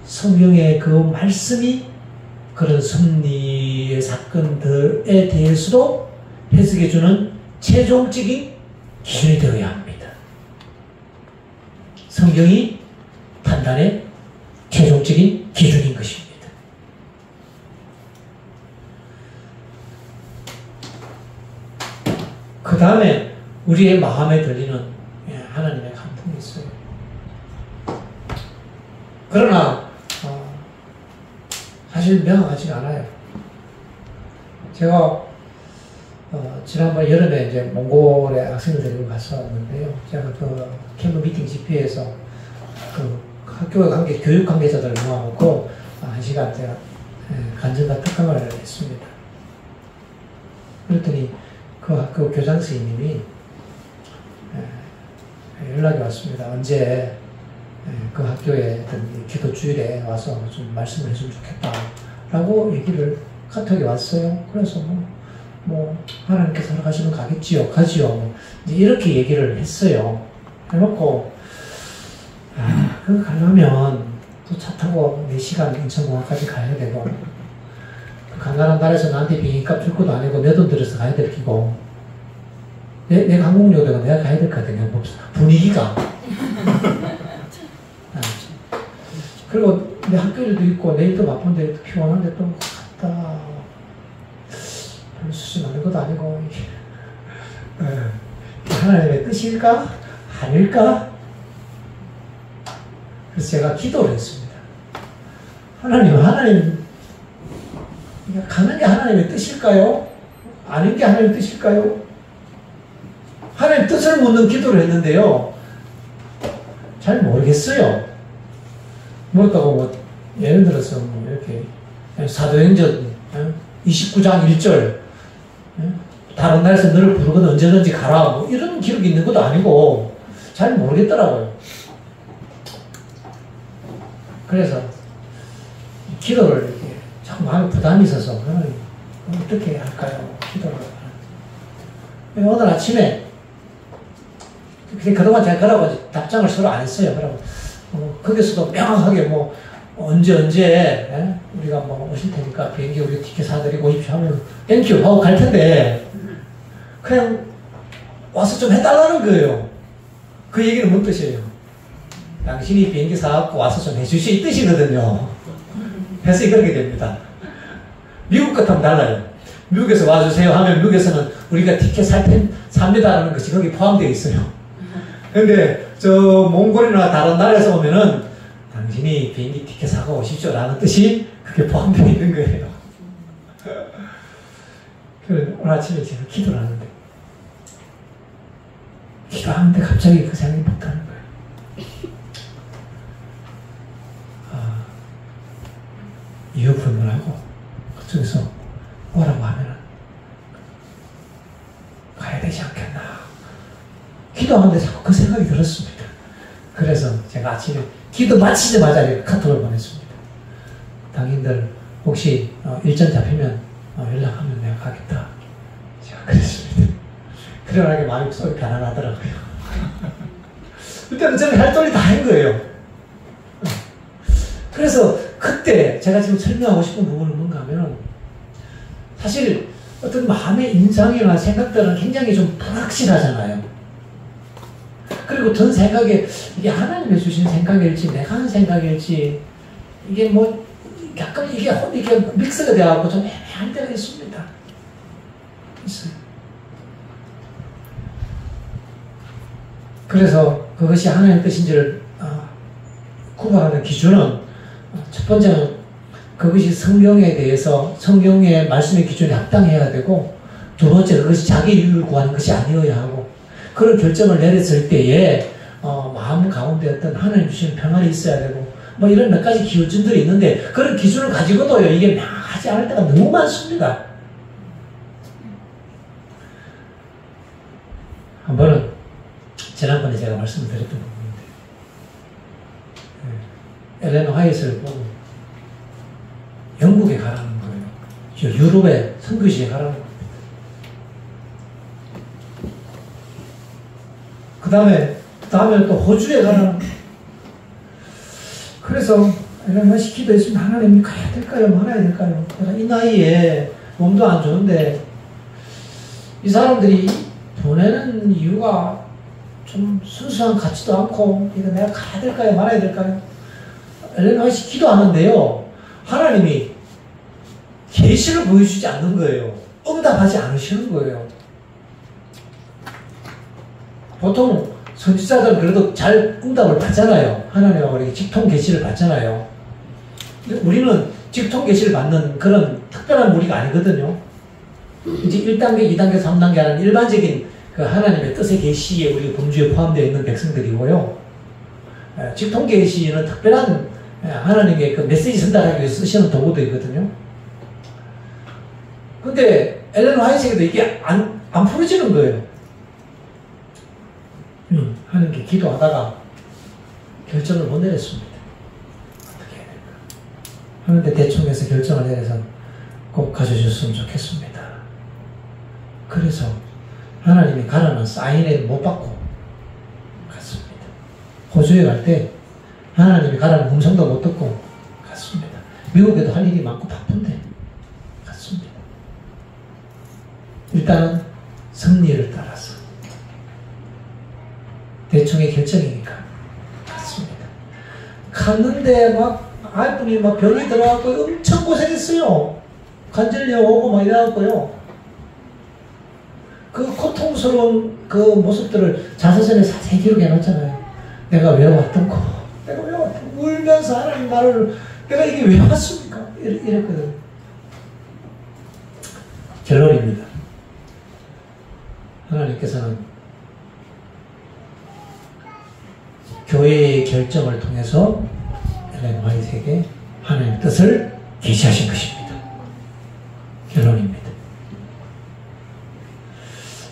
성경의 그 말씀이 그런 섭리의 사건들에 대해서도 해석해주는 최종적인 기준이 되어야 합니다. 성경이 판단의 최종적인 기준인 것입니다. 그 다음에 우리의 마음에 들리는 하나님의 감동이 있어요. 그러나 사실 명확하지가 않아요. 제가 지난번 여름에 이제 몽골에 학생을 데리고 갔었는데요. 제가 그 캠프 미팅 집회에서 그 학교 교육 관계자들을 모아놓고 1시간 제가 간증과 특강을 했습니다. 그랬더니 그 학교 교장 선생님이 연락이 왔습니다. 언제 그 학교에 기도 주일에 와서 좀 말씀을 해주면 좋겠다 라고 얘기를 카톡이 왔어요. 그래서 뭐 하나님께서 허락하시면 가겠지요. 가지요. 이제 이렇게 얘기를 했어요. 해놓고 그거 가려면 또 차 타고 4시간 인천공항까지 가야 되고 그 간간한 나라에서 나한테 비행값 줄 것도 아니고 내 돈 들여서 가야 될 끼고 내가 항공료대가 내가 가야 될 것 같아요. 분위기가 그리고 내 학교 일도 있고 내일도 바쁜데 피곤한데 또 갔다 별로 수지 않는 것도 아니고 하나님의 뜻일까? 아닐까? 그래서 제가 기도를 했습니다. 하나님 가는 게 하나님의 뜻일까요? 아닌 게 하나님의 뜻일까요? 하나님 뜻을 묻는 기도를 했는데요. 잘 모르겠어요. 뭐라고 예를 들어서 이렇게 사도행전 29장 1절 다른 나라에서 너를 부르거든 언제든지 가라 이런 기록이 있는 것도 아니고 잘 모르겠더라고요. 그래서 기도를 이렇게 자꾸 마음에 부담이 있어서 어떻게 할까요? 기도를 오늘 아침에 그동안 제가 그러고 답장을 서로 안 했어요. 그러고 거기서도 명확하게 언제 우리가 오실 테니까 비행기 우리 티켓 사드리고 오십시오 하면 땡큐 하고 갈 텐데 그냥 와서 좀 해달라는 거예요. 그 얘기는 뭔 뜻이에요? 당신이 비행기 사갖고 와서 좀 해주시 이 뜻이거든요. 해석이 그렇게 됩니다. 미국 같으면 달라요. 미국에서 와주세요 하면 미국에서는 우리가 티켓 삽니다라는 것이 거기 포함되어 있어요. 근데 저 몽골이나 다른 나라에서 오면은 당신이 비행기 티켓 사고 오십시오 라는 뜻이 그게 포함되어 있는 거예요. 오늘 아침에 제가 기도를 하는데 기도하는데 갑자기 그 생각이 못하는 거예요. 이유 불문하고 그쪽에서 뭐라고 하면은 가야 되지 않겠나. 기도하는데 자꾸 그 생각이 들었습니다. 그래서 제가 아침에 기도 마치자마자 카톡을 보냈습니다. 당신들 혹시 일정 잡히면 연락하면 내가 가겠다. 제가 그랬습니다. 그러나게 마음이 속이 편안하더라고요. 그때는 저는 할 도리 다 한 거예요. 그래서 그때 제가 지금 설명하고 싶은 부분은 뭔가 하면 사실 어떤 마음의 인상이나 생각들은 굉장히 좀 불확실하잖아요. 그리고 든 생각에 이게 하나님이 주신 생각일지 내가 한 생각일지 이게 뭐 가끔 이게 믹스가 되어갖고 좀 애매한 때가 있습니다. 있어요. 그래서 그것이 하나님의 뜻인지를 구분하는 기준은 첫 번째는 그것이 성경에 대해서 성경의 말씀의 기준에 합당해야 되고, 두 번째 그것이 자기 이유를 구하는 것이 아니어야 하고, 그런 결정을 내렸을 때에 마음 가운데 어떤 하나님 주시는 평안이 있어야 되고, 뭐 이런 몇 가지 기준들이 있는데 그런 기준을 가지고도요 이게 명하지 않을 때가 너무 많습니다. 한 번은 지난번에 제가 말씀을 드렸던 부분인데, 엘렌 화이트를 보고 영국에 가라는 거예요. 유럽의 선교지에 가라는 겁니다. 그 다음에 또 호주에 가라는 거예요. 그래서 엘렌 화이트 기도했으면 하나님 가야 될까요? 말아야 될까요? 내가 이 나이에 몸도 안 좋은데 이 사람들이 보내는 이유가 좀 순수한 같지도 않고, 이거 내가 가야 될까요? 말아야 될까요? 엘렌 화이트 기도하는데요, 하나님이 계시를 보여주지 않는 거예요. 응답하지 않으시는 거예요. 보통 선지자들은 그래도 잘 응답을 받잖아요. 하나님하고 이렇게 직통 계시를 받잖아요. 근데 우리는 직통 계시를 받는 그런 특별한 무리가 아니거든요. 이제 1단계, 2단계, 3단계 하는 일반적인 그 하나님의 뜻의 계시에 우리 범주에 포함되어 있는 백성들이고요. 직통 계시는 특별한 하나님의 그 메시지 전달하기 위해서 쓰시는 도구들이거든요. 근데 엘렌 화이트에게도 이게 안 풀어지는 거예요. 하는 게 기도하다가 결정을 못 내렸습니다. 어떻게 해야 될까? 하는데 대충해서 결정을 내려서 꼭 가져줬으면 좋겠습니다. 그래서 하나님이 가라는 사인을 못 받고 갔습니다. 호주에 갈 때 하나님이 가라는 음성도 못 듣고 갔습니다. 미국에도 할 일이 많고 바쁜데 갔습니다. 일단은 승리를 따라서 대충의 결정이니까 갔습니다. 갔는데 막 아이분이 막 병이 들어가고 엄청 고생했어요. 관절염 오고 막 이래갖고요. 그 고통스러운 그 모습들을 자서전에 자세히 기록해 놨잖아요. 내가 왜 왔던 거, 내가 왜 왔던 거, 울면서 하나님 나를, 내가 이게 왜 왔습니까? 이랬거든요. 결론입니다. 하나님께서는 교회의 결정을 통해서 엘렌 화이트에게 하나님의 뜻을 계시하신 것입니다. 결론입니다.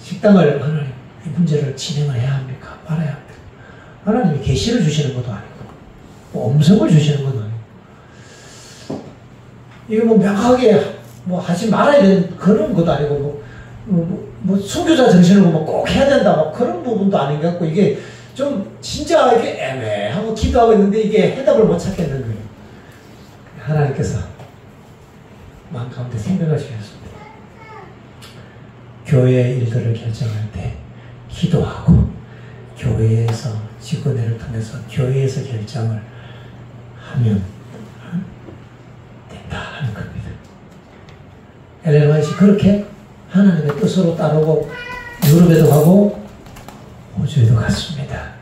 식당을 하나님 이 문제를 진행을 해야 합니까? 말아야 합니까? 하나님이 계시를 주시는 것도 아니고 뭐 음성을 주시는 것도 아니고, 이거 뭐 명확하게 뭐 하지 말아야 되는 그런 것도 아니고 뭐 순교자 정신으로 뭐 꼭 해야 된다 뭐 그런 부분도 아닌 것 같고, 이게 좀 진짜 이렇게 애매하고 기도하고 있는데 이게 해답을 못 찾겠는 거예요. 하나님께서 마음 가운데 생각을 주셨습니다. 교회의 일들을 결정할 때 기도하고 교회에서 직원회를 통해서 교회에서 결정을 하면 된다 하는 겁니다. 엘렌 화이트이 그렇게 하나님의 뜻으로 따르고 유럽에도 가고 호주에도 갔습니다.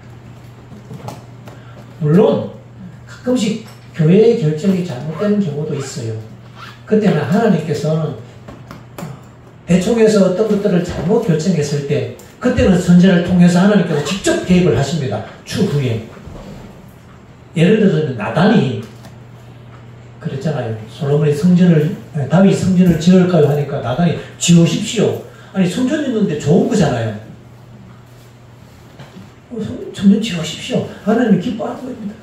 물론 가끔씩 교회의 결정이 잘못되는 경우도 있어요. 그때는 하나님께서는 대총에서 어떤 것들을 잘못 결정했을 때 그때는 선지자를 통해서 하나님께서 직접 개입을 하십니다. 추후에. 예를 들어서 나단이 그랬잖아요. 솔로몬이 다윗이 성전을 지을까요 하니까 나단이 지으십시오. 아니 성전 있는데 좋은 거잖아요. 성전 지으십시오. 하나님이 기뻐하는 겁니다.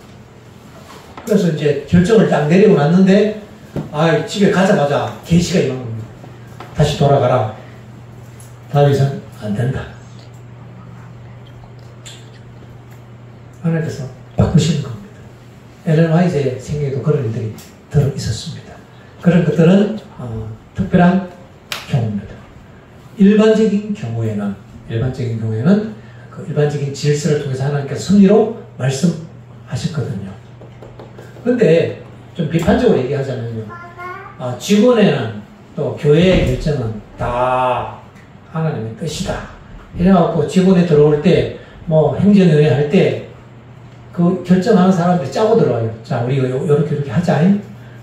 그래서 이제 결정을 딱 내리고 났는데 집에 가자마자 계시가 임한 겁니다. 다시 돌아가라. 다윗은 안 된다. 하나님께서 바꾸시는 겁니다. 엘렌 화이트의 생애에도 그런 일들이 들어 있었습니다. 그런 것들은 특별한 경우입니다. 일반적인 경우에는 그 일반적인 질서를 통해서 하나님께서 섭리로 말씀하셨거든요. 그런데 좀 비판적으로 얘기하자면요. 직원에는 또 교회의 결정은 다 하나님의 뜻이다. 이래갖고 직원에 들어올 때 행정위원회 할 때 그 결정하는 사람들이 짜고 들어와요. 자, 우리 이렇게 하자.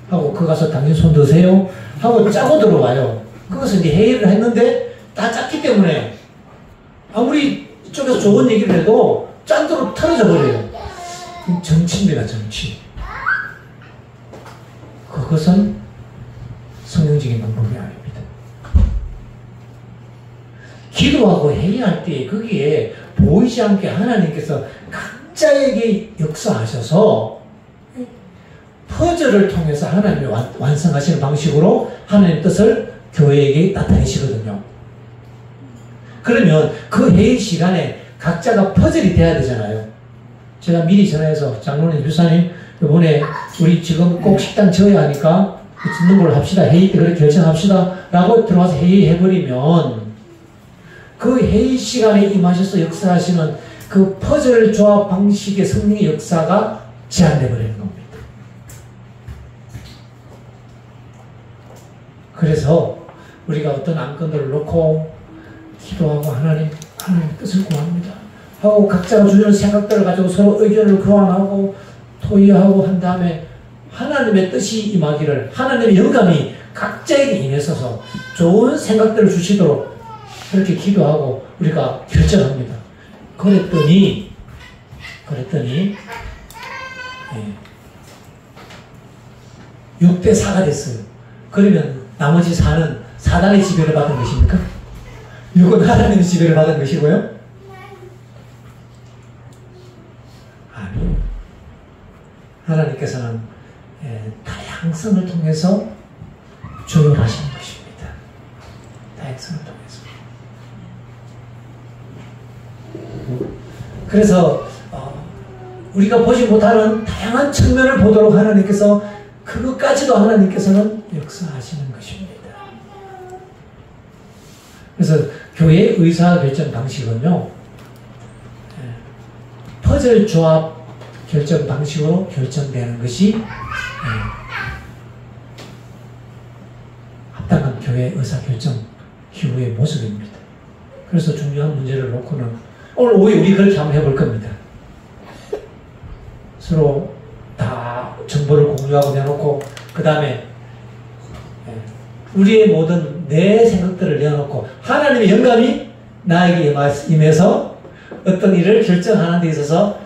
하고 그 가서 당신 손 드세요. 하고 짜고 들어와요. 그것을 이제 회의를 했는데 다 짰기 때문에 아무리 이쪽에서 좋은 얘기를 해도 짠 대로 틀어져 버려요. 정치입니다, 정치. 그것은 성경적인 방법이 아닙니다. 기도하고 회의할 때 거기에 보이지 않게 하나님께서 각자에게 역사하셔서 퍼즐을 통해서 하나님이 완성하시는 방식으로 하나님의 뜻을 교회에게 나타내시거든요. 그러면 그 회의 시간에 각자가 퍼즐이 돼야 되잖아요. 제가 미리 전화해서 장로님, 유사님 이번에 우리 지금 꼭 식당 지어야 하니까 짓는 걸로 합시다. 회의 때 그렇게 결정합시다. 라고 들어와서 회의해버리면 그 회의 시간에 임하셔서 역사하시는 그 퍼즐 조합 방식의 성령의 역사가 제한되어버리는 겁니다. 그래서 우리가 어떤 안건들을 놓고 기도하고 하나님 뜻을 구합니다. 하고 각자가 주는 생각들을 가지고 서로 의견을 교환하고 토의하고 한 다음에 하나님의 뜻이 임하기를 하나님의 영감이 각자에게 임해서서 좋은 생각들을 주시도록 그렇게 기도하고 우리가 결정합니다. 그랬더니 6대4가 됐어요. 그러면 나머지 4는 사단의 지배를 받은 것입니까? 6은 하나님의 지배를 받은 것이고요? 아니요. 하나님께서는 다양성을 통해서 조율하시는 것입니다. 다양성을 통해서. 그래서 우리가 보지 못하는 다양한 측면을 보도록 하나님께서 그것까지도 하나님께서는 역사하시는 것입니다. 그래서 교회의 의사결정 방식은요, 퍼즐 조합 결정 방식으로 결정되는 것이 합당한 교회 의사결정 기후의 모습입니다. 그래서 중요한 문제를 놓고는 오늘 오후에 우리 그렇게 한번 해볼 겁니다. 서로 다 정보를 공유하고 내놓고 그 다음에 우리의 모든 내 생각들을 내놓고 하나님의 영감이 나에게 임해서 어떤 일을 결정하는 데 있어서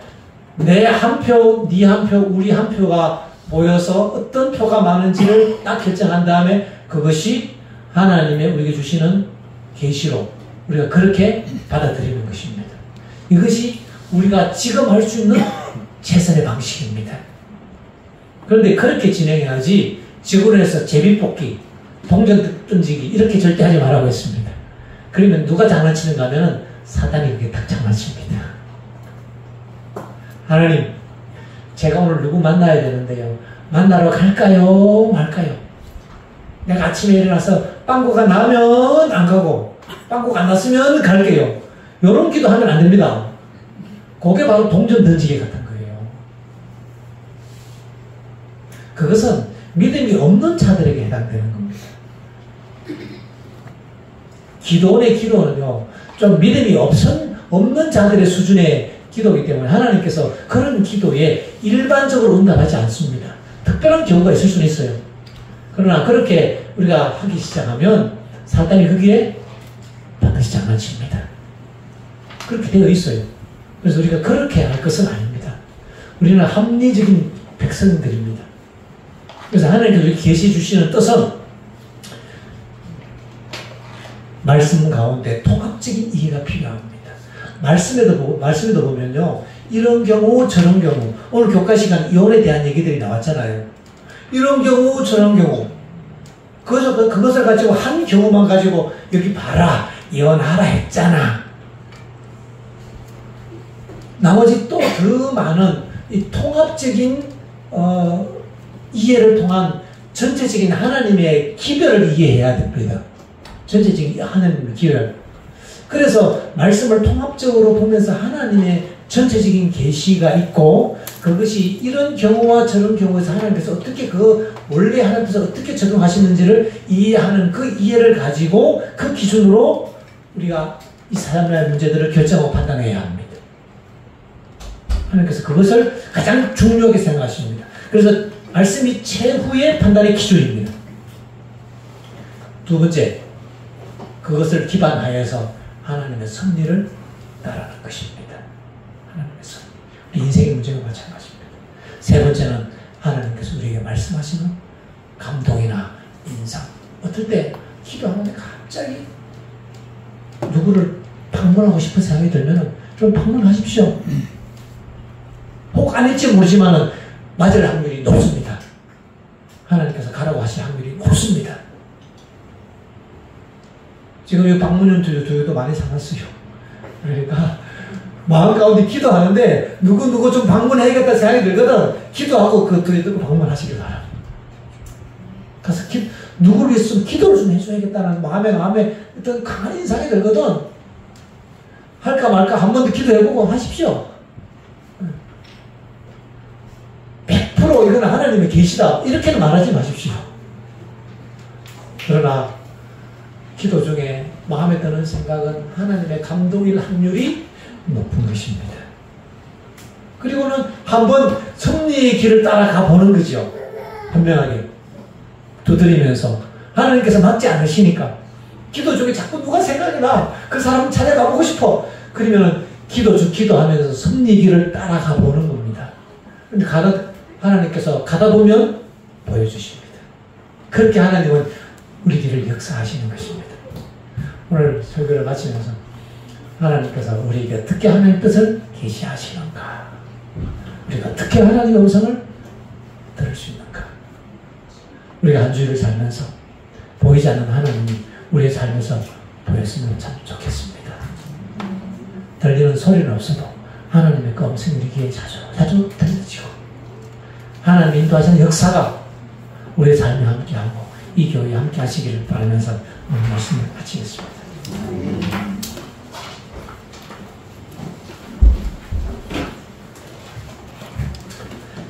내 한 표, 네 한 표, 우리 한 표가 모여서 어떤 표가 많은지를 딱 결정한 다음에 그것이 하나님의 우리에게 주시는 계시로 우리가 그렇게 받아들이는 것입니다. 이것이 우리가 지금 할 수 있는 최선의 방식입니다. 그런데 그렇게 진행해야지 직원에서 제비뽑기, 동전 던지기 이렇게 절대 하지 말라고 했습니다. 그러면 누가 장난치는가 하면은 사단이 그게 딱 장난칩니다. 하나님, 제가 오늘 누구 만나야 되는데요. 만나러 갈까요? 말까요? 내가 아침에 일어나서 빵꾸가 나면 안 가고 빵꾸가 안 났으면 갈게요. 이런 기도 하면 안 됩니다. 그게 바로 동전 던지기 같은 거예요. 그것은 믿음이 없는 자들에게 해당되는 겁니다. 기도원의 기도는요, 좀 믿음이 없는 자들의 수준의 기도이기 때문에 하나님께서 그런 기도에 일반적으로 응답하지 않습니다. 특별한 경우가 있을 수는 있어요. 그러나 그렇게 우리가 하기 시작하면 사단이 거기에 반드시 장난칩니다. 그렇게 되어 있어요. 그래서 우리가 그렇게 할 것은 아닙니다. 우리는 합리적인 백성들입니다. 그래서 하나님께서 우리 계시해 주시는 뜻은 말씀 가운데 통합적인 이해가 필요합니다. 말씀에도 보면요, 이런 경우 저런 경우, 오늘 교과 시간 이혼에 대한 얘기들이 나왔잖아요. 이런 경우 저런 경우, 그것을 가지고 한 경우만 가지고 여기 봐라, 이혼하라 했잖아. 나머지 또 더 많은 이 통합적인 이해를 통한 전체적인 하나님의 기별을 이해해야 됩니다. 전체적인 하나님의 기별. 그래서 말씀을 통합적으로 보면서 하나님의 전체적인 계시가 있고, 그것이 이런 경우와 저런 경우에서 하나님께서 어떻게 원래 하나님께서 어떻게 적용하시는지를 이해하는 그 이해를 가지고 그 기준으로 우리가 이 사람의 문제들을 결정하고 판단해야 합니다. 하나님께서 그것을 가장 중요하게 생각하십니다. 그래서 말씀이 최후의 판단의 기준입니다. 두 번째, 그것을 기반하여서 하나님의 섭리를 따르는 것입니다. 하나님의 섭리. 인생의 문제가 마찬가지입니다. 세 번째는 하나님께서 우리에게 말씀하시는 감동이나 인상. 어떨 때 기도하는데 갑자기 누구를 방문하고 싶은 생각이 들면 좀 방문하십시오. 혹 안 할지 모르지만 맞을 확률이 높습니다. 하나님께서 가라고 하실 확률이 높습니다. 지금 이 방문용 두유도 많이 사놨어요. 그러니까 마음 가운데 기도하는데 누구 좀 방문해야겠다 생각이 들거든. 기도하고 그 두유 방문하시길 바랍니다. 가서 누구를 위해서 좀 기도를 좀 해줘야겠다는 마음에 어떤 강한 인상이 들거든. 할까 말까 한 번 더 기도해보고 하십시오. 100% 이건 하나님의 계시다 이렇게는 말하지 마십시오. 그러나 기도 중에 마음에 드는 생각은 하나님의 감동일 확률이 높은 것입니다. 그리고는 한번 섭리의 길을 따라가 보는 거죠. 분명하게 두드리면서 하나님께서 막지 않으시니까 기도 중에 자꾸 누가 생각이 나. 그 사람 찾아가보고 싶어. 그러면 기도하면서 섭리의 길을 따라가 보는 겁니다. 근데 하나님께서 가다 보면 보여주십니다. 그렇게 하나님은 우리 길을 역사하시는 것입니다. 오늘 설교를 마치면서 하나님께서 우리에게 어떻게 하나님의 뜻을 계시하시는가, 우리가 어떻게 하나님의 음성을 들을 수 있는가, 우리가 한 주일을 살면서 보이지 않는 하나님이 우리의 삶에서 보였으면 참 좋겠습니다. 들리는 소리는 없어도 하나님의 그 음성이 우리 귀에 자주 들려지고 하나님 인도하시는 역사가 우리의 삶에 함께하고 이 교회에 함께 하시기를 바라면서 오늘 말씀을 마치겠습니다.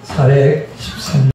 사회